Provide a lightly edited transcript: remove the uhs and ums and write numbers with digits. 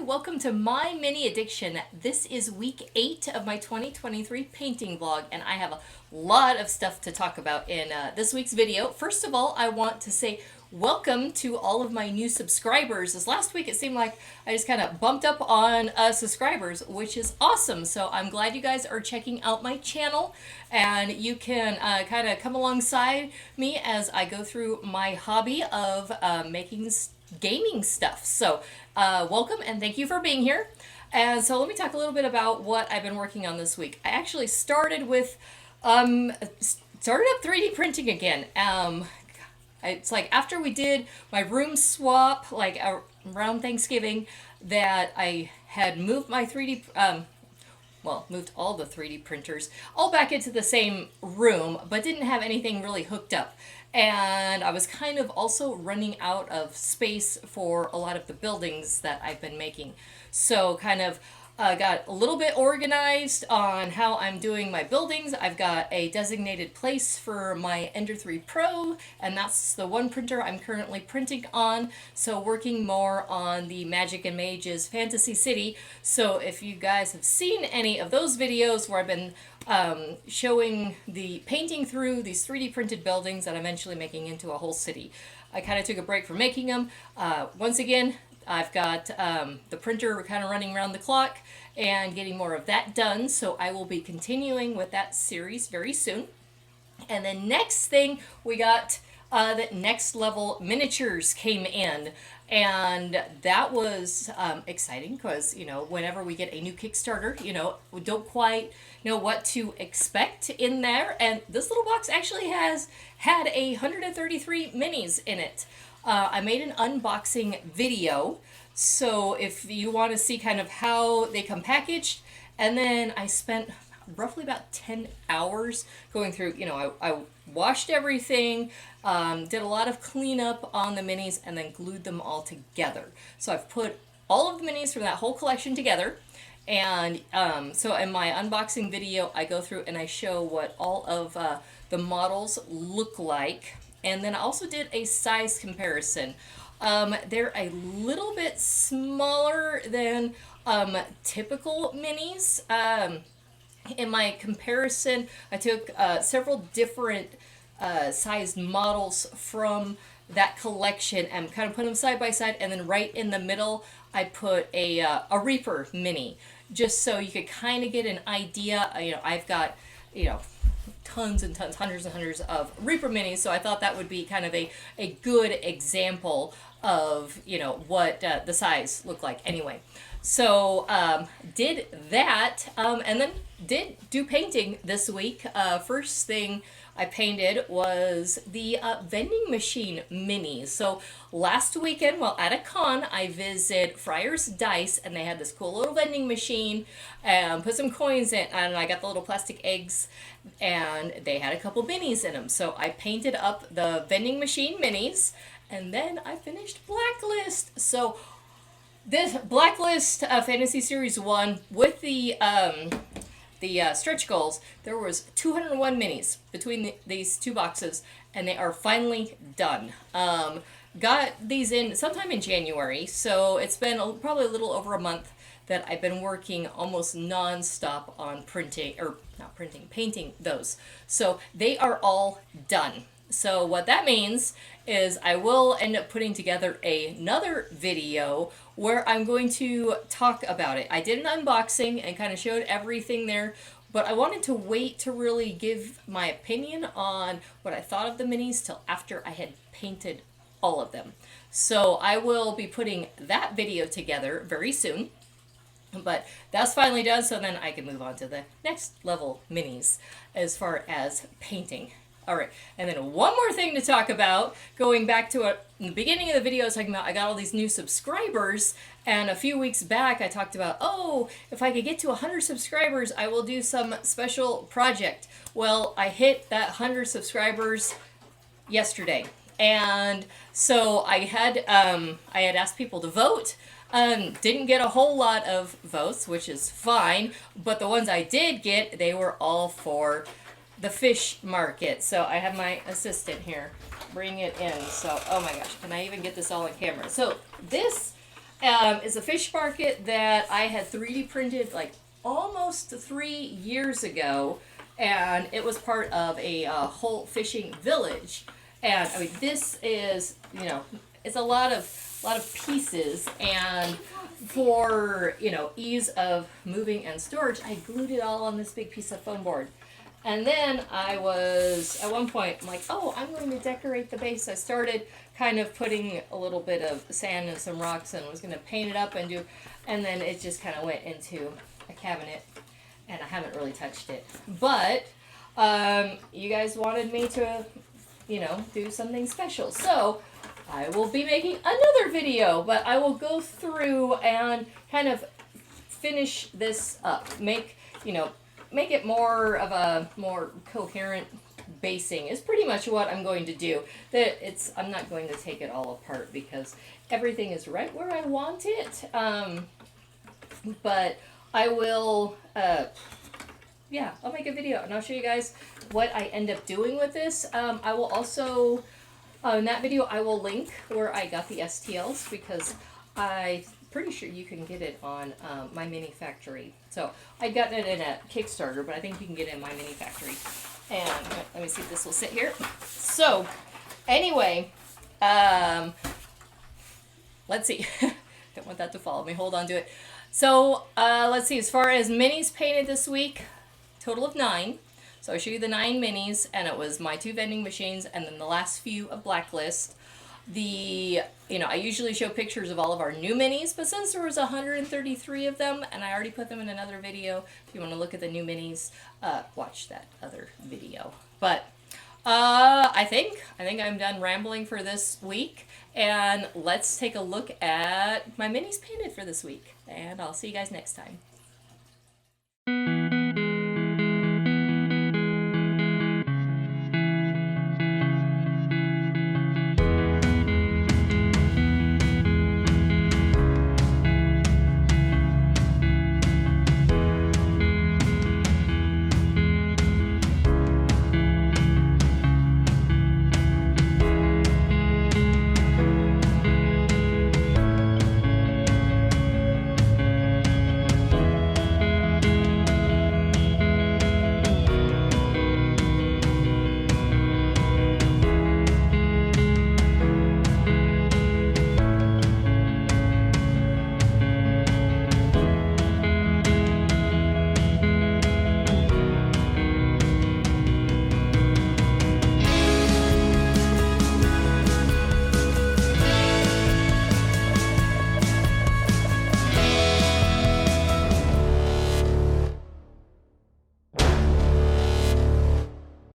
welcome to My Mini Addiction. This is week 8 of my 2023 painting vlog, and I have a lot of stuff to talk about in this week's video. First of all, I want to say welcome to all of my new subscribers. This last week it seemed like I just kind of bumped up on subscribers, which is awesome. So I'm glad you guys are checking out my channel, and you can kind of come alongside me as I go through my hobby of making gaming stuff. So welcome and thank you for being here. And so let me talk a little bit about what I've been working on this week. I actually started with started up 3D printing again. It's like after we did my room swap, like around Thanksgiving, that I had moved my 3D moved all the 3D printers all back into the same room, but didn't have anything really hooked up. And I was kind of also running out of space for a lot of the buildings that I've been making. So kind of got a little bit organized on how I'm doing my buildings. I've got a designated place for my Ender 3 Pro, and that's the one printer I'm currently printing on. So working more on the Magic and Mages Fantasy City. So if you guys have seen any of those videos where I've been showing the painting through these 3D printed buildings that I'm eventually making into a whole city, I kind of took a break from making them. Once again, I've got the printer kind of running around the clock and getting more of that done, so I will be continuing with that series very soon. And then next thing, we got the Next Level Miniatures came in, and that was exciting because, you know, whenever we get a new Kickstarter, you know, we don't quite know what to expect in there, and this little box actually had 133 minis in it. I made an unboxing video, so if you want to see kind of how they come packaged, and then I spent roughly about 10 hours going through, you know, I washed everything, did a lot of cleanup on the minis, and then glued them all together. So I've put all of the minis from that whole collection together, and so in my unboxing video, I go through and I show what all of the models look like. And then I also did a size comparison. They're a little bit smaller than typical minis. In my comparison, I took several different sized models from that collection and kind of put them side by side, and then right in the middle I put a Reaper mini, just so you could kind of get an idea. You know, I've got, you know, tons and tons, hundreds and hundreds of Reaper minis, so I thought that would be kind of a good example of, you know, what the size looked like anyway. So did that, and then did do painting this week. First thing I painted was the vending machine minis. So last weekend, while at a con, I visited Friar's Dice, and they had this cool little vending machine, and put some coins in, and I got the little plastic eggs, and they had a couple minis in them. So I painted up the vending machine minis, and then I finished Blacklist. So this Blacklist Fantasy Series 1 with the stretch goals, there was 201 minis between these two boxes, and they are finally done. Got these in sometime in January, so it's been probably a little over a month that I've been working almost non-stop on painting those. So they are all done. So what that means is I will end up putting together another video where I'm going to talk about it. I did an unboxing and kind of showed everything there, but I wanted to wait to really give my opinion on what I thought of the minis till after I had painted all of them. So I will be putting that video together very soon. But that's finally done, so then I can move on to the Next Level minis as far as painting. All right, and then one more thing to talk about, going back to it in the beginning of the video, I was talking about I got all these new subscribers, and a few weeks back I talked about, oh, if I could get to 100 subscribers, I will do some special project. Well, I hit that 100 subscribers yesterday, and so I had asked people to vote. Didn't get a whole lot of votes, which is fine, but the ones I did get, they were all for the fish market. So I have my assistant here bring it in. So, oh my gosh, can I even get this all on camera? So this is a fish market that I had 3D printed like almost 3 years ago, and it was part of a whole fishing village. And I mean, this is, you know, it's a lot of pieces, and for, you know, ease of moving and storage, I glued it all on this big piece of foam board. And then I was, at one point, I'm like, oh, I'm going to decorate the base. I started kind of putting a little bit of sand and some rocks and was going to paint it up and do, and then it just kind of went into a cabinet, and I haven't really touched it. But you guys wanted me to, you know, do something special. So I will be making another video, but I will go through and kind of finish this up. Make, you know, make it more of a more coherent basing is pretty much what I'm going to do. I'm not going to take it all apart because everything is right where I want it. But I will, yeah, I'll make a video and I'll show you guys what I end up doing with this. I will also, in that video, I will link where I got the STLs because I'm pretty sure you can get it on My Mini Factory. So I got it in a Kickstarter, but I think you can get it in My Mini Factory. And let me see if this will sit here. So anyway, let's see. Don't want that to follow me. Hold on to it. So let's see. As far as minis painted this week, total of 9. So I'll show you the 9 minis, and it was my 2 vending machines, and then the last few of Blacklist. You know, I usually show pictures of all of our new minis, but since there was 133 of them, and I already put them in another video, if you want to look at the new minis, watch that other video. But I think I'm done rambling for this week, and let's take a look at my minis painted for this week, and I'll see you guys next time.